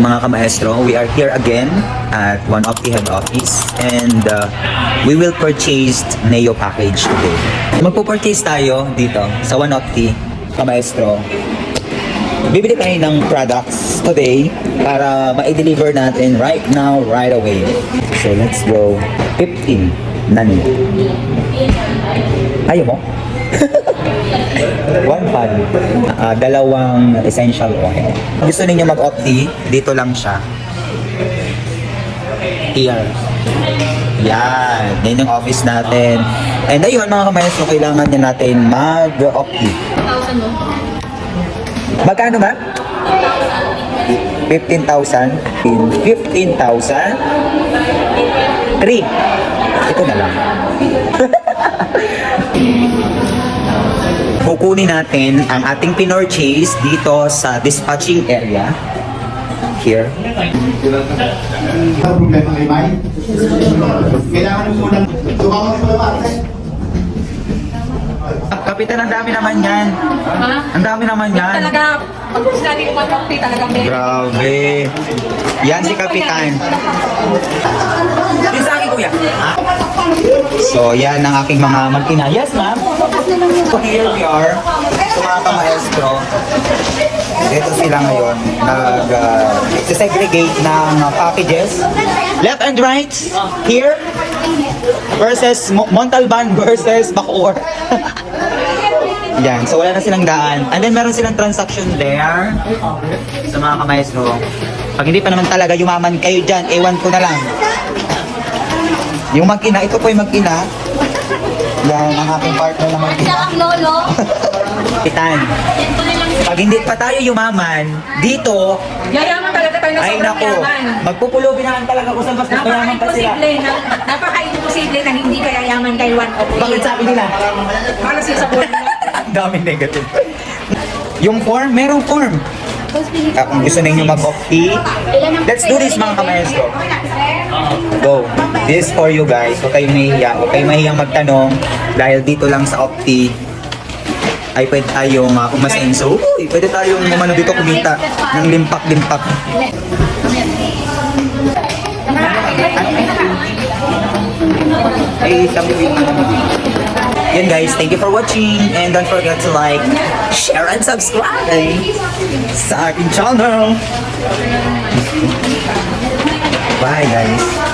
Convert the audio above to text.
Mga kamaestro, we are here again at one of the head office and we will purchase Neo package today. Magpo-purchase tayo dito sa one of the kamaestro. Bibili tayo ng products today para ma-deliver natin right now, right away. So let's go. 15 na Neo. Ayaw mo? One pan, dalawang essential oil. Gusto ninyo mag-opti, dito lang siya. Here. Yan. Yan yung office natin. And ayun mga kamaestro, kailangan niya natin mag-opti. Magkano ba? 15,000. 15,000. 3. Ito na lang. Kukunin natin ang ating pinorchase dito sa dispatching area. Here. Problema kay May? Kailangan mo munang tumawag sa parte. Kapitan, ang dami naman yan. Ha? Ang dami naman yan. Talaga, pag sinabi ko mag-coffee, talaga meron. Grabe. Yan si Kapitan. Din sa akin, kuya. Ha? So, yan ang aking mga mag-ina. Yes, ma'am. So, here we are. So, mga kamaestro. Dito sila ngayon. Nag-segregate ng packages. Left and right. Here. Versus Montalban versus Bacoor. Yan. So, wala na silang daan. And then, meron silang transaction there. Sa mga kamaestro. Pag hindi pa naman talaga yumaman kayo dyan, ewan ko na lang. Yung mag-ina, ito po yung mag-ina. Yan, ang aking partner na mag-ina. Lolo. Kapitan, pag hindi pa tayo yumaman, dito, Yayaman talaga tayo na ay sobrang nako, yaman. magpupulubi naman talaga kung saan mas mayaman pa sila. Napaka-imposible na hindi ka yayaman kay one of Bakit sabi nila? Para siya sa buwan mo. Ang daming negative. Yung form, merong form. Kung gusto ninyo mag-off-key, let's do this mga kamaestro. Go. This is for you guys. Huwag kayong mahihiya. Huwag kayong mahihiyang magtanong dahil dito lang sa Opti ay pwede tayong umasin. So, pwede tayong umano dito kumita ng limpak-limpak. Ay, sabi ko yan guys, thank you for watching and don't forget to like, share, and subscribe sa aking channel. Bye guys.